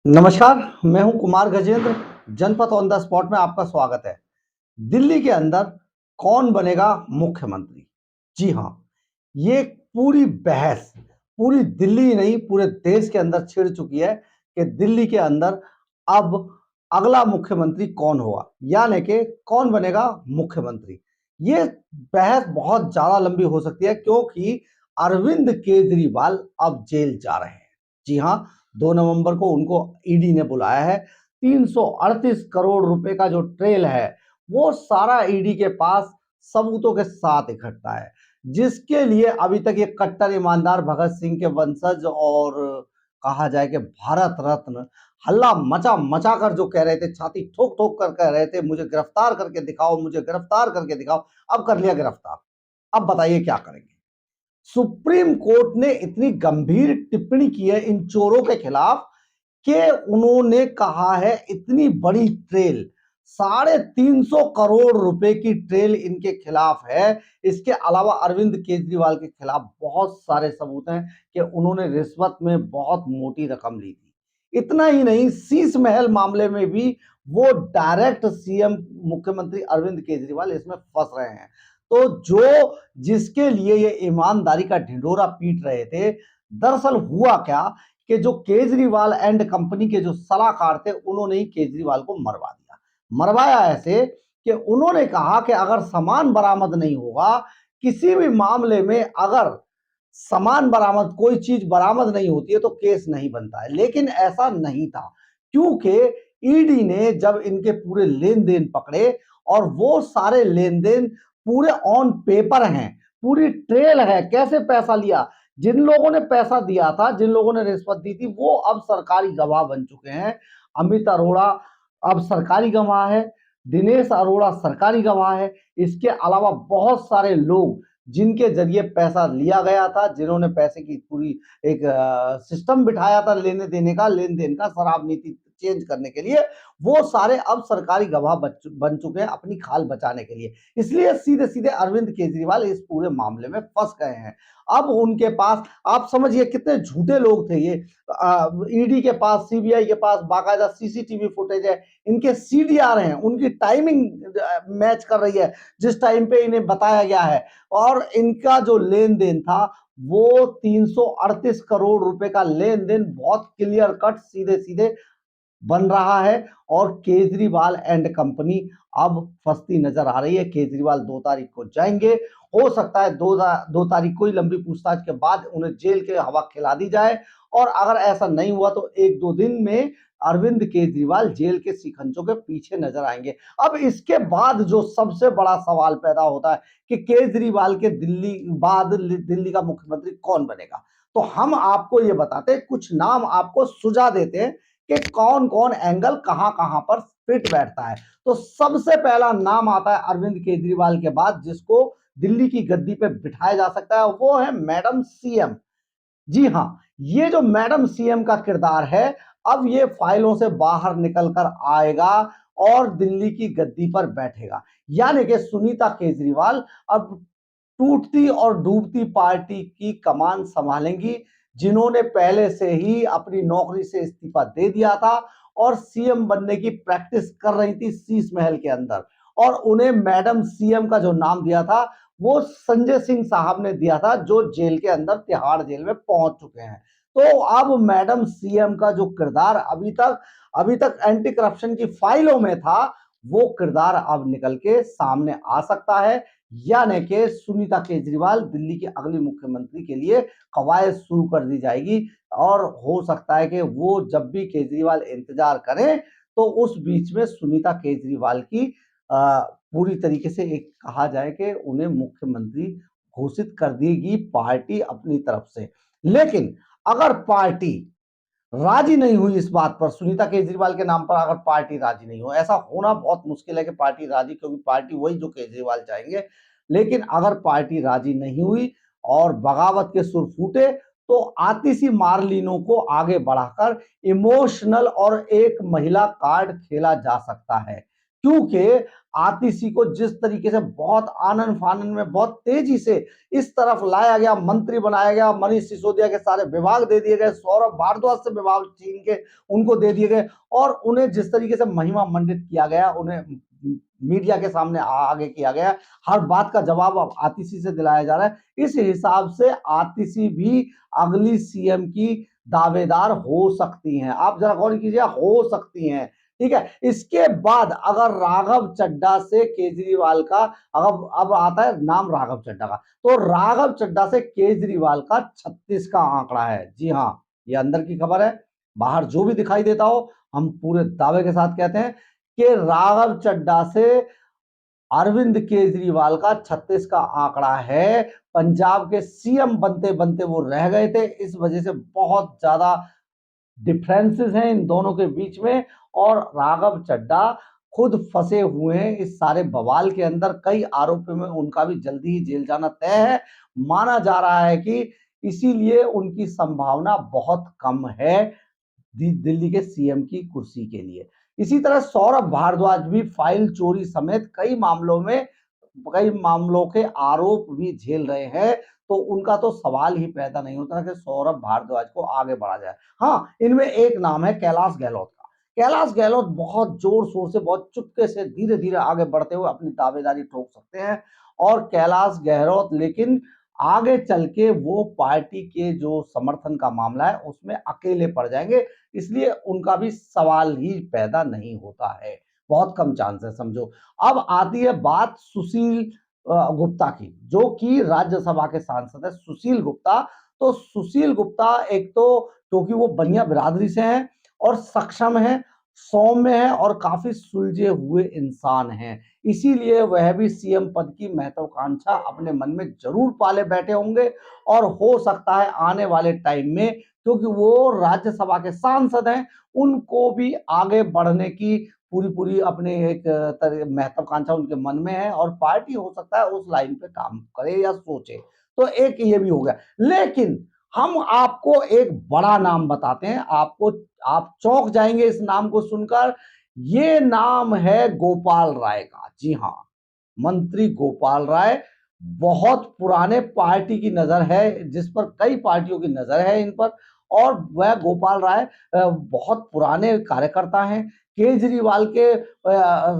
नमस्कार, मैं हूं कुमार गजेंद्र। जनपद ऑन द स्पॉट में आपका स्वागत है। दिल्ली के अंदर कौन बनेगा मुख्यमंत्री? जी हाँ, ये पूरी बहस पूरी दिल्ली ही नहीं पूरे देश के अंदर छिड़ चुकी है कि दिल्ली के अंदर अब अगला मुख्यमंत्री कौन होगा, यानी कि कौन बनेगा मुख्यमंत्री। ये बहस बहुत ज्यादा लंबी हो सकती है क्योंकि अरविंद केजरीवाल अब जेल जा रहे हैं। जी हाँ, 2 नवंबर को उनको ईडी ने बुलाया है। 338 करोड़ रुपए का जो ट्रेल है वो सारा ईडी के पास सबूतों के साथ इकट्ठा है, जिसके लिए अभी तक ये कट्टर ईमानदार भगत सिंह के वंशज और कहा जाए कि भारत रत्न हल्ला मचा मचा कर जो कह रहे थे, छाती ठोक ठोक कर कह रहे थे, मुझे गिरफ्तार करके दिखाओ, मुझे गिरफ्तार करके दिखाओ। अब कर लिया गिरफ्तार। अब बताइए क्या करेंगे। सुप्रीम कोर्ट ने इतनी गंभीर टिप्पणी की है इन चोरों के खिलाफ कि उन्होंने कहा है इतनी बड़ी ट्रेल, 350 करोड़ रुपए की ट्रेल इनके खिलाफ है। इसके अलावा अरविंद केजरीवाल के खिलाफ बहुत सारे सबूत हैं कि उन्होंने रिश्वत में बहुत मोटी रकम ली थी। इतना ही नहीं, शीश महल मामले में भी वो डायरेक्ट सीएम मुख्यमंत्री अरविंद केजरीवाल इसमें फंस रहे हैं। तो जो जिसके लिए ये ईमानदारी का ढिंढोरा पीट रहे थे, दरअसल हुआ क्या कि जो केजरीवाल एंड कंपनी के जो सलाहकार थे उन्होंने ही केजरीवाल को मरवा दिया। मरवाया ऐसे कि उन्होंने कहा कि अगर सामान बरामद नहीं होगा, किसी भी मामले में अगर सामान बरामद कोई चीज बरामद नहीं होती है तो केस नहीं बनता है। लेकिन ऐसा नहीं था, क्योंकि ईडी ने जब इनके पूरे लेन देन पकड़े और वो सारे लेन देन पूरे ऑन पेपर हैं, पूरी ट्रेल है कैसे पैसा लिया। जिन लोगों ने पैसा दिया था, जिन लोगों ने रिश्वत दी थी, वो अब सरकारी गवाह बन चुके हैं। अमित अरोड़ा अब सरकारी गवाह है, दिनेश अरोड़ा सरकारी गवाह है। इसके अलावा बहुत सारे लोग जिनके जरिए पैसा लिया गया था, जिन्होंने पैसे की पूरी एक सिस्टम बिठाया था लेने देने का, लेन देन का, शराब नीति चेंज करने के लिए, वो सारे अब सरकारी गवाह बन चुके हैं अपनी खाल बचाने के लिए। इसलिए सीधे सीधे अरविंद केजरीवाल इस पूरे मामले में फंस गए हैं। अब उनके पास आप समझिए कितने झूठे लोग थे ये। ईडी के पास, सीबीआई के पास बाकायदा सीसीटीवी फुटेज है, इनके सीडीआर हैं, उनकी टाइमिंग मैच कर रही है जिस टाइम पे इन्हें बताया गया है। और इनका जो लेन देन था वो 338 करोड़ रुपए का लेन देन बहुत क्लियर कट सीधे सीधे बन रहा है। और केजरीवाल एंड कंपनी अब फंसती नजर आ रही है। केजरीवाल 2 तारीख को जाएंगे, हो सकता है 2 तारीख को ही लंबी पूछताछ के बाद उन्हें जेल के हवा खिला दी जाए। और अगर ऐसा नहीं हुआ तो 1-2 दिन में अरविंद केजरीवाल जेल के शिकंजों के पीछे नजर आएंगे। अब इसके बाद जो सबसे बड़ा सवाल पैदा होता है कि केजरीवाल के दिल्ली का मुख्यमंत्री कौन बनेगा, तो हम आपको ये बताते हैं, कुछ नाम आपको सुझा देते हैं कि कौन कौन एंगल कहां कहां पर फिट बैठता है। तो सबसे पहला नाम आता है अरविंद केजरीवाल के बाद जिसको दिल्ली की गद्दी पे बिठाया जा सकता है, वो है मैडम सीएम। जी हां, ये जो मैडम सीएम का किरदार है, अब ये फाइलों से बाहर निकल कर आएगा और दिल्ली की गद्दी पर बैठेगा। यानी कि सुनीता केजरीवाल अब टूटती और डूबती पार्टी की कमान संभालेंगी, जिन्होंने पहले से ही अपनी नौकरी से इस्तीफा दे दिया था और सीएम बनने की प्रैक्टिस कर रही थी शीश महल के अंदर। और उन्हें मैडम सीएम का जो नाम दिया था वो संजय सिंह साहब ने दिया था, जो जेल के अंदर तिहाड़ जेल में पहुंच चुके हैं। तो अब मैडम सीएम का जो किरदार अभी तक एंटी करप्शन की फाइलों में था, वो किरदार अब निकल के सामने आ सकता है। यानी कि सुनीता केजरीवाल दिल्ली के अगले मुख्यमंत्री के लिए कवायद शुरू कर दी जाएगी। और हो सकता है कि वो जब भी केजरीवाल इंतजार करें तो उस बीच में सुनीता केजरीवाल की पूरी तरीके से एक कहा जाए कि उन्हें मुख्यमंत्री घोषित कर देगी पार्टी अपनी तरफ से। लेकिन अगर पार्टी राजी नहीं हुई इस बात पर, सुनीता केजरीवाल के नाम पर अगर पार्टी राजी नहीं हो, ऐसा होना बहुत मुश्किल है कि पार्टी राजी, क्योंकि पार्टी वही जो केजरीवाल चाहेंगे। लेकिन अगर पार्टी राजी नहीं हुई और बगावत के सुर फूटे, तो आतिशी मार्लिनो को आगे बढ़ाकर इमोशनल और एक महिला कार्ड खेला जा सकता है। क्योंकि आतिशी को जिस तरीके से बहुत आनन फानन में बहुत तेजी से इस तरफ लाया गया, मंत्री बनाया गया, मनीष सिसोदिया के सारे विभाग दे दिए गए, सौरभ भारद्वाज से विभाग छीन के उनको दे दिए गए और उन्हें जिस तरीके से महिमा मंडित किया गया, उन्हें मीडिया के सामने आगे किया गया, हर बात का जवाब अब आतिशी से दिलाया जा रहा है। इस हिसाब से आतिशी भी अगली सीएम की दावेदार हो सकती हैं। आप जरा गौर कीजिए, हो सकती हैं, ठीक है। इसके बाद अगर राघव चड्ढा से केजरीवाल का, अब आता है नाम राघव चड्ढा का, तो राघव चड्ढा से केजरीवाल का 36 का आंकड़ा है। जी हाँ, ये अंदर की खबर है, बाहर जो भी दिखाई देता हो हम पूरे दावे के साथ कहते हैं कि राघव चड्ढा से अरविंद केजरीवाल का 36 का आंकड़ा है। पंजाब के सीएम बनते बनते वो रह गए थे, इस वजह से बहुत ज्यादा डिफरेंसेस हैं इन दोनों के बीच में। और राघव चड्ढा खुद फंसे हुए हैं इस सारे बवाल के अंदर, कई आरोपों में उनका भी जल्दी ही जेल जाना तय है। माना जा रहा है कि इसीलिए उनकी संभावना बहुत कम है दिल्ली के सीएम की कुर्सी के लिए। इसी तरह सौरभ भारद्वाज भी फाइल चोरी समेत कई मामलों के आरोप भी झेल रहे हैं, तो उनका तो सवाल ही पैदा नहीं होता कि सौरभ भारद्वाज को आगे बढ़ा जाए। हाँ, इनमें एक नाम है कैलाश गहलोत का। कैलाश गहलोत बहुत जोर शोर से, बहुत चुपके से, धीरे धीरे आगे बढ़ते हुए अपनी दावेदारी ठोक सकते हैं। और कैलाश गहलोत लेकिन आगे चल के वो पार्टी के जो समर्थन का मामला है उसमें अकेले पड़ जाएंगे, इसलिए उनका भी सवाल ही पैदा नहीं होता है, बहुत कम चांस है समझो। अब आती है बात सुशील गुप्ता की, जो कि राज्यसभा के सांसद है सुशील गुप्ता। तो सुशील गुप्ता एक तो क्योंकि वो बनिया बिरादरी से हैं और सक्षम है, सौम्य है और काफी सुलझे हुए इंसान हैं, इसीलिए वह भी सीएम पद की महत्वाकांक्षा अपने मन में जरूर पाले बैठे होंगे। और हो सकता है आने वाले टाइम में, क्योंकि वो राज्यसभा के सांसद हैं, उनको भी आगे बढ़ने की पूरी पूरी अपने एक महत्वाकांक्षा उनके मन में है और पार्टी हो सकता है उस लाइन पे काम करे या सोचे। तो एक ये भी हो गया। लेकिन हम आपको एक बड़ा नाम बताते हैं, आप चौंक जाएंगे इस नाम को सुनकर। ये नाम है गोपाल राय का। जी हाँ, मंत्री गोपाल राय, बहुत पुराने पार्टी की नजर है, जिस पर कई पार्टियों की नजर है इन पर। और वह गोपाल राय बहुत पुराने कार्यकर्ता हैं। केजरीवाल के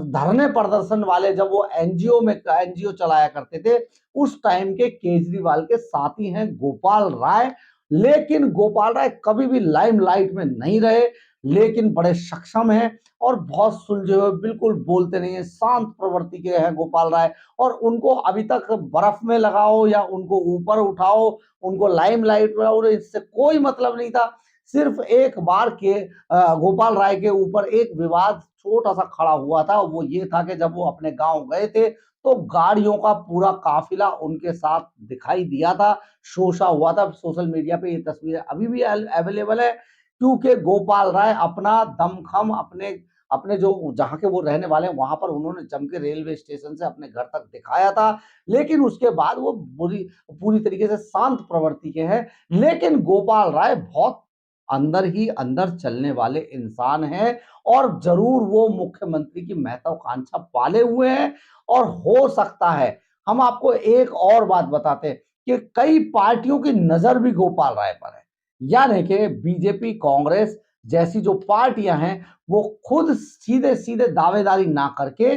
धरने प्रदर्शन वाले, जब वो एनजीओ चलाया करते थे, उस टाइम के केजरीवाल के साथी हैं गोपाल राय। लेकिन गोपाल राय कभी भी लाइमलाइट में नहीं रहे, लेकिन बड़े सक्षम हैं और बहुत सुलझे हुए, बिल्कुल बोलते नहीं है, शांत प्रवृत्ति के हैं गोपाल राय। और उनको अभी तक बर्फ में लगाओ या उनको ऊपर उठाओ, उनको लाइमलाइट में लाओ, इससे कोई मतलब नहीं था। सिर्फ एक बार के गोपाल राय के ऊपर एक विवाद छोटा सा खड़ा हुआ था, वो ये था कि जब वो अपने गांव गए थे तो गाड़ियों का पूरा काफिला उनके साथ दिखाई दिया था, शोषा हुआ था। सोशल मीडिया पे ये तस्वीरें अभी भी अवेलेबल है, क्योंकि गोपाल राय अपना दमखम अपने अपने जो जहां के वो रहने वाले हैं वहां पर उन्होंने जम के रेलवे स्टेशन से अपने घर तक दिखाया था। लेकिन उसके बाद वो पूरी तरीके से शांत प्रवृत्ति के हैं। लेकिन गोपाल राय बहुत अंदर ही अंदर चलने वाले इंसान हैं और जरूर वो मुख्यमंत्री की महत्वाकांक्षा पाले हुए हैं। और हो सकता है, हम आपको एक और बात बताते हैं कि कई पार्टियों की नजर भी गोपाल राय पर है, यानी कि बीजेपी, कांग्रेस जैसी जो पार्टियां हैं, वो खुद सीधे सीधे दावेदारी ना करके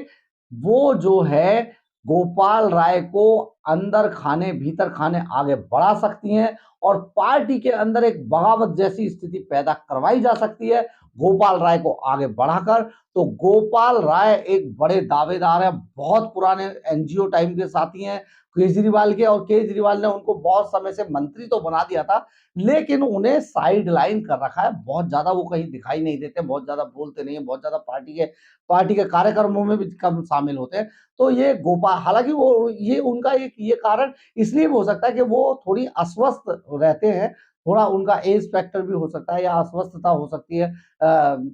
वो जो है गोपाल राय को अंदर खाने भीतर खाने आगे बढ़ा सकती हैं और पार्टी के अंदर एक बगावत जैसी स्थिति पैदा करवाई जा सकती है गोपाल राय को आगे बढ़ाकर। तो गोपाल राय एक बड़े दावेदार है, बहुत पुराने एनजीओ टाइम के साथी हैं केजरीवाल के, और केजरीवाल ने उनको बहुत समय से मंत्री तो बना दिया था, लेकिन उन्हें साइड लाइन कर रखा है। बहुत ज्यादा वो कहीं दिखाई नहीं देते, बहुत ज्यादा बोलते नहीं है, बहुत ज्यादा पार्टी के कार्यक्रमों में भी कम शामिल होते हैं। तो ये गोपाल, हालांकि वो ये उनका एक ये कारण इसलिए भी हो सकता है कि वो थोड़ी अस्वस्थ रहते हैं, थोड़ा उनका एज फैक्टर भी हो सकता है या अस्वस्थता हो सकती है।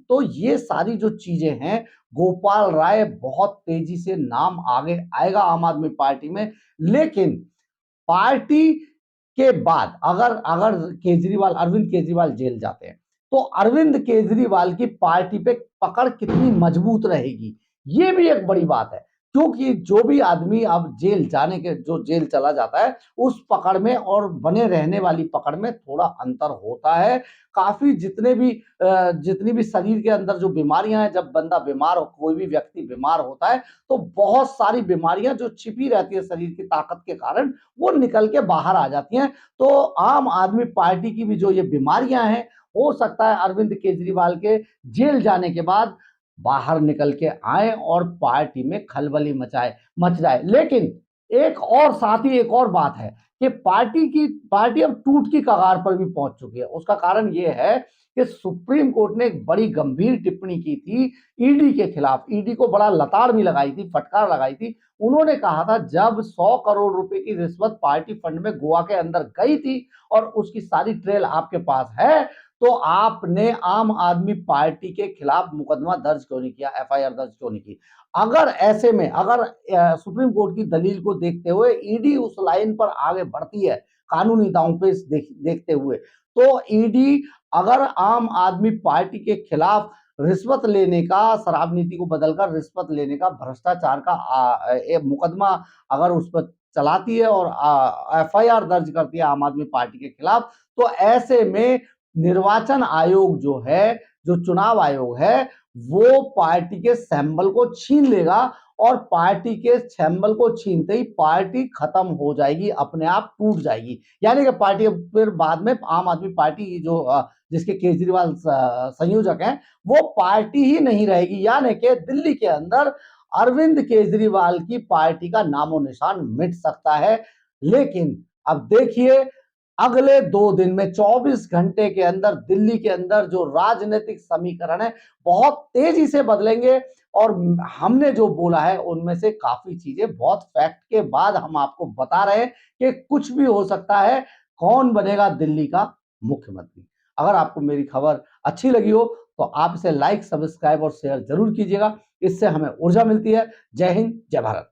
तो ये सारी जो चीजें हैं, गोपाल राय बहुत तेजी से नाम आगे आएगा आम आदमी पार्टी में। लेकिन पार्टी के बाद अगर अगर अरविंद केजरीवाल जेल जाते हैं, तो अरविंद केजरीवाल की पार्टी पे पकड़ कितनी मजबूत रहेगी, ये भी एक बड़ी बात है, क्योंकि जो भी आदमी अब जेल चला जाता है, उस पकड़ में और बने रहने वाली पकड़ में थोड़ा अंतर होता है। काफ़ी जितनी भी शरीर के अंदर जो बीमारियाँ हैं, जब बंदा बीमार हो कोई भी व्यक्ति बीमार होता है, तो बहुत सारी बीमारियाँ जो छिपी रहती है शरीर की ताकत के कारण, वो निकल के बाहर आ जाती हैं। तो आम आदमी पार्टी की भी जो ये बीमारियाँ हैं, हो सकता है अरविंद केजरीवाल के जेल जाने के बाद बाहर निकल के आए और पार्टी में खलबली मच जाए। लेकिन एक और बात है कि पार्टी अब टूट की कगार पर भी पहुंच चुकी है। उसका कारण ये है कि सुप्रीम कोर्ट ने एक बड़ी गंभीर टिप्पणी की थी ईडी के खिलाफ। ईडी को बड़ा लताड़ भी लगाई थी, फटकार लगाई थी। उन्होंने कहा था जब 100 करोड़ रुपए की रिश्वत पार्टी फंड में गोवा के अंदर गई थी और उसकी सारी ट्रेल आपके पास है, तो आपने आम आदमी पार्टी के खिलाफ मुकदमा दर्ज क्यों नहीं किया, एफआईआर दर्ज क्यों नहीं की। अगर ऐसे में अगर सुप्रीम कोर्ट की दलील को देखते हुए ईडी उस लाइन पर आगे बढ़ती है कानूनी दांवपेच देखते हुए, तो ईडी अगर आम आदमी पार्टी के खिलाफ रिश्वत लेने का, शराब नीति को बदलकर रिश्वत लेने का, भ्रष्टाचार का मुकदमा अगर उस पर चलाती है और एफआईआर दर्ज करती है आम आदमी पार्टी के खिलाफ, तो ऐसे में निर्वाचन आयोग जो है, जो चुनाव आयोग है, वो पार्टी के सिंबल को छीन लेगा और पार्टी के सिंबल को छीनते ही पार्टी खत्म हो जाएगी, अपने आप टूट जाएगी। यानी कि पार्टी फिर बाद में आम आदमी पार्टी जो जिसके केजरीवाल संयोजक हैं, वो पार्टी ही नहीं रहेगी। यानी कि दिल्ली के अंदर अरविंद केजरीवाल की पार्टी का नामो निशान मिट सकता है। लेकिन अब देखिए अगले 2 दिन में 24 घंटे के अंदर दिल्ली के अंदर जो राजनीतिक समीकरण है बहुत तेजी से बदलेंगे और हमने जो बोला है उनमें से काफी चीजें बहुत फैक्ट के बाद हम आपको बता रहे हैं कि कुछ भी हो सकता है। कौन बनेगा दिल्ली का मुख्यमंत्री? अगर आपको मेरी खबर अच्छी लगी हो तो आप इसे लाइक, सब्सक्राइब और शेयर जरूर कीजिएगा। इससे हमें ऊर्जा मिलती है। जय हिंद, जय भारत।